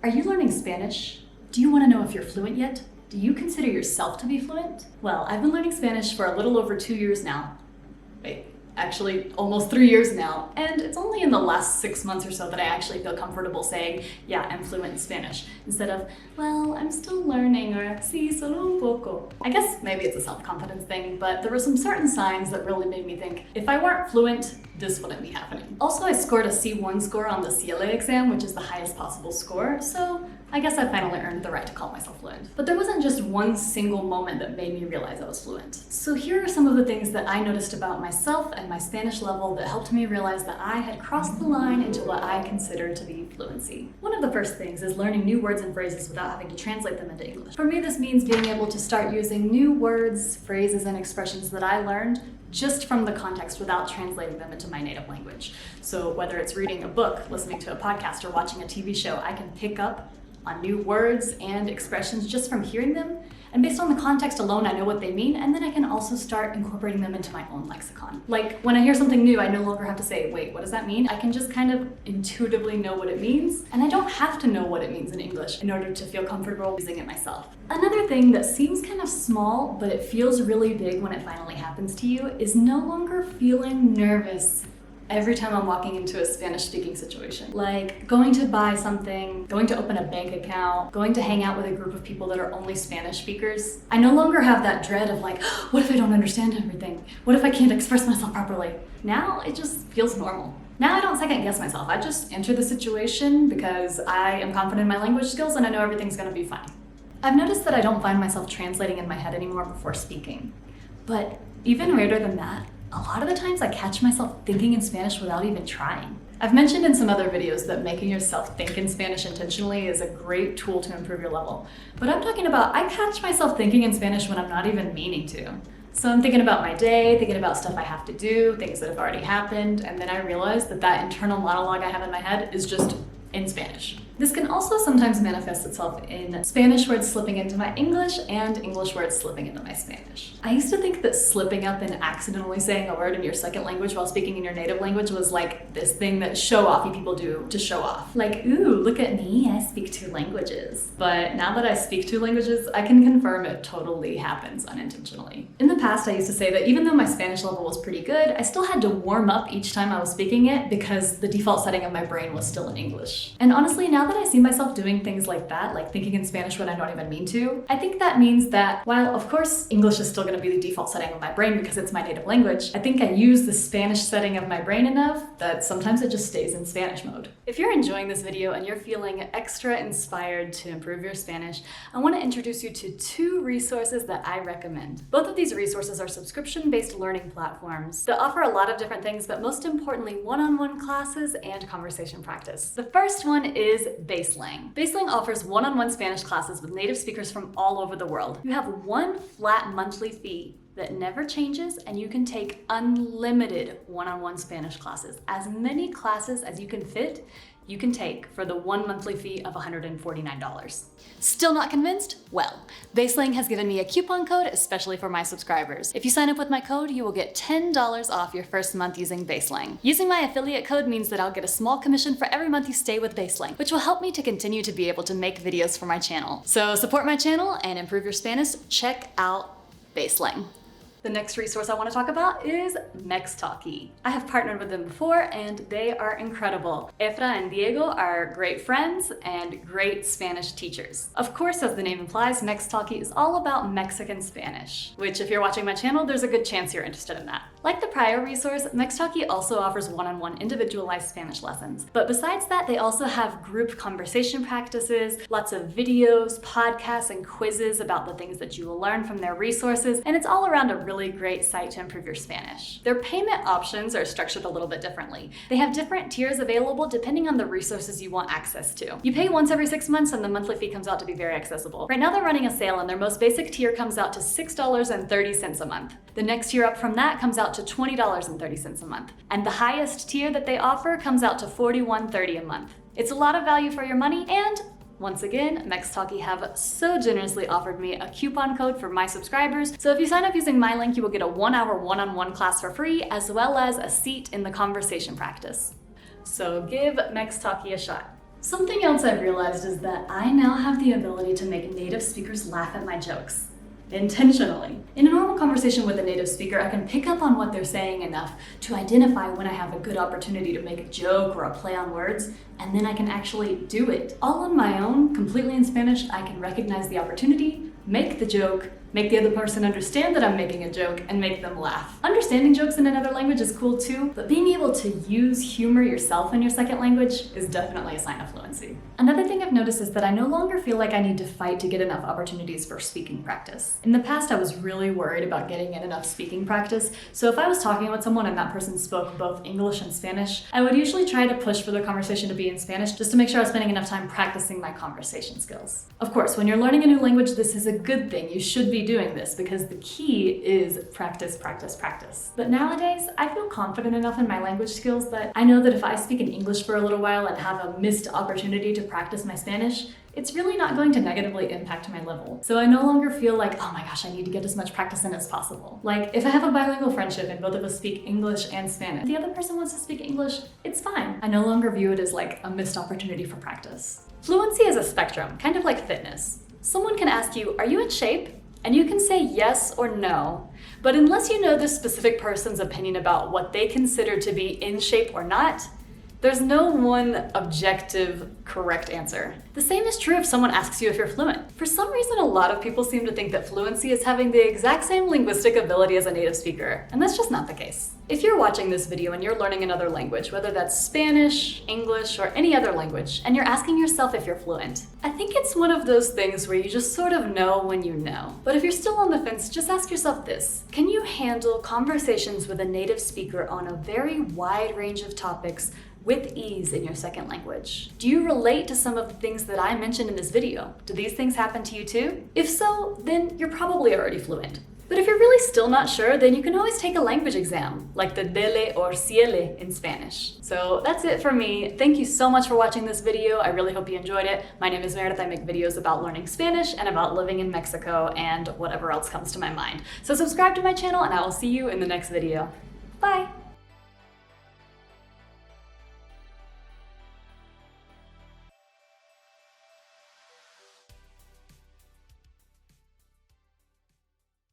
Are you learning Spanish? Do you want to know if you're fluent yet? Do you consider yourself to be fluent? Well, I've been learning Spanish for a little over 2 years now. Wait, actually almost 3 years now. And it's only in the last 6 months or so that I actually feel comfortable saying, yeah, I'm fluent in Spanish, instead of, well, I'm still learning, or sí, solo un poco. I guess maybe it's a self-confidence thing, but there were some certain signs that really made me think, if I weren't fluent, this wouldn't be happening. Also, I scored a C1 score on the CLA exam, which is the highest possible score, so I guess I finally earned the right to call myself fluent. But there wasn't just one single moment that made me realize I was fluent. So here are some of the things that I noticed about myself and my Spanish level that helped me realize that I had crossed the line into what I consider to be fluency. One of the first things is learning new words and phrases without having to translate them into English. For me, this means being able to start using new words, phrases, and expressions that I learned just from the context without translating them into my native language. So whether it's reading a book, listening to a podcast, or watching a TV show, I can pick up on new words and expressions just from hearing them. And based on the context alone, I know what they mean, and then I can also start incorporating them into my own lexicon. Like when I hear something new, I no longer have to say, wait, what does that mean? I can just kind of intuitively know what it means, and I don't have to know what it means in English in order to feel comfortable using it myself. Another thing that seems kind of small, but it feels really big when it finally happens to you, is no longer feeling nervous every time I'm walking into a Spanish-speaking situation. Like going to buy something, going to open a bank account, going to hang out with a group of people that are only Spanish speakers. I no longer have that dread of like, what if I don't understand everything? What if I can't express myself properly? Now it just feels normal. Now I don't second guess myself. I just enter the situation because I am confident in my language skills and I know everything's gonna be fine. I've noticed that I don't find myself translating in my head anymore before speaking. But even weirder than that, a lot of the times I catch myself thinking in Spanish without even trying. I've mentioned in some other videos that making yourself think in Spanish intentionally is a great tool to improve your level. But I'm talking about, I catch myself thinking in Spanish when I'm not even meaning to. So I'm thinking about my day, thinking about stuff I have to do, things that have already happened, and then I realize that that internal monologue I have in my head is just in Spanish. This can also sometimes manifest itself in Spanish words slipping into my English and English words slipping into my Spanish. I used to think that slipping up and accidentally saying a word in your second language while speaking in your native language was like this thing that show-offy people do to show off. Like, ooh, look at me, I speak 2 languages. But now that I speak 2 languages, I can confirm it totally happens unintentionally. In the past, I used to say that even though my Spanish level was pretty good, I still had to warm up each time I was speaking it because the default setting of my brain was still in English. And honestly, now that I see myself doing things like that, like thinking in Spanish when I don't even mean to, I think that means that while of course English is still going to be the default setting of my brain because it's my native language, I think I use the Spanish setting of my brain enough that sometimes it just stays in Spanish mode. If you're enjoying this video and you're feeling extra inspired to improve your Spanish, I want to introduce you to 2 resources that I recommend. Both of these resources are subscription-based learning platforms that offer a lot of different things, but most importantly, one-on-one classes and conversation practice. The first one is Baselang. Baselang offers one-on-one Spanish classes with native speakers from all over the world. You have one flat monthly fee that never changes, and you can take unlimited one-on-one Spanish classes. As many classes as you can fit, you can take for the 1 monthly fee of $149. Still not convinced? Well, Baselang has given me a coupon code especially for my subscribers. If you sign up with my code, you will get $10 off your first month using Baselang. Using my affiliate code means that I'll get a small commission for every month you stay with Baselang, which will help me to continue to be able to make videos for my channel. So support my channel and improve your Spanish, check out Baselang. The next resource I want to talk about is Mextalki. I have partnered with them before and they are incredible. Efra and Diego are great friends and great Spanish teachers. Of course, as the name implies, Mextalki is all about Mexican Spanish, which if you're watching my channel, there's a good chance you're interested in that. Like the prior resource, Mextalki also offers one-on-one individualized Spanish lessons. But besides that, they also have group conversation practices, lots of videos, podcasts, and quizzes about the things that you will learn from their resources, and it's all around a really great site to improve your Spanish. Their payment options are structured a little bit differently. They have different tiers available depending on the resources you want access to. You pay once every 6 months and the monthly fee comes out to be very accessible. Right now they're running a sale and their most basic tier comes out to $6.30 a month. The next tier up from that comes out to $20.30 a month. And the highest tier that they offer comes out to $41.30 a month. It's a lot of value for your money, and once again, Mextalki have so generously offered me a coupon code for my subscribers. So if you sign up using my link, you will get a 1-hour one-on-one class for free, as well as a seat in the conversation practice. So give Mextalki a shot. Something else I've realized is that I now have the ability to make native speakers laugh at my jokes. Intentionally. In a normal conversation with a native speaker, I can pick up on what they're saying enough to identify when I have a good opportunity to make a joke or a play on words, and then I can actually do it. All on my own, completely in Spanish, I can recognize the opportunity, make the joke, make the other person understand that I'm making a joke, and make them laugh. Understanding jokes in another language is cool too, but being able to use humor yourself in your second language is definitely a sign of fluency. Another thing I've noticed is that I no longer feel like I need to fight to get enough opportunities for speaking practice. In the past, I was really worried about getting in enough speaking practice, so if I was talking with someone and that person spoke both English and Spanish, I would usually try to push for the conversation to be in Spanish just to make sure I was spending enough time practicing my conversation skills. Of course, when you're learning a new language, this is a good thing. You should be doing this because the key is practice, practice, practice. But nowadays, I feel confident enough in my language skills that I know that if I speak in English for a little while and have a missed opportunity to practice my Spanish, it's really not going to negatively impact my level. So I no longer feel like, oh my gosh, I need to get as much practice in as possible. Like, if I have a bilingual friendship and both of us speak English and Spanish, if the other person wants to speak English, it's fine. I no longer view it as like a missed opportunity for practice. Fluency is a spectrum, kind of like fitness. Someone can ask you, are you in shape? And you can say yes or no, but unless you know this specific person's opinion about what they consider to be in shape or not, there's no one objective correct answer. The same is true if someone asks you if you're fluent. For some reason, a lot of people seem to think that fluency is having the exact same linguistic ability as a native speaker, and that's just not the case. If you're watching this video and you're learning another language, whether that's Spanish, English, or any other language, and you're asking yourself if you're fluent, I think it's one of those things where you just sort of know when you know. But if you're still on the fence, just ask yourself this. Can you handle conversations with a native speaker on a very wide range of topics with ease in your second language? Do you relate to some of the things that I mentioned in this video? Do these things happen to you too? If so, then you're probably already fluent. But if you're really still not sure, then you can always take a language exam, like the DELE or CIELE in Spanish. So that's it for me. Thank you so much for watching this video. I really hope you enjoyed it. My name is Meredith. I make videos about learning Spanish and about living in Mexico and whatever else comes to my mind. So subscribe to my channel and I will see you in the next video. Bye!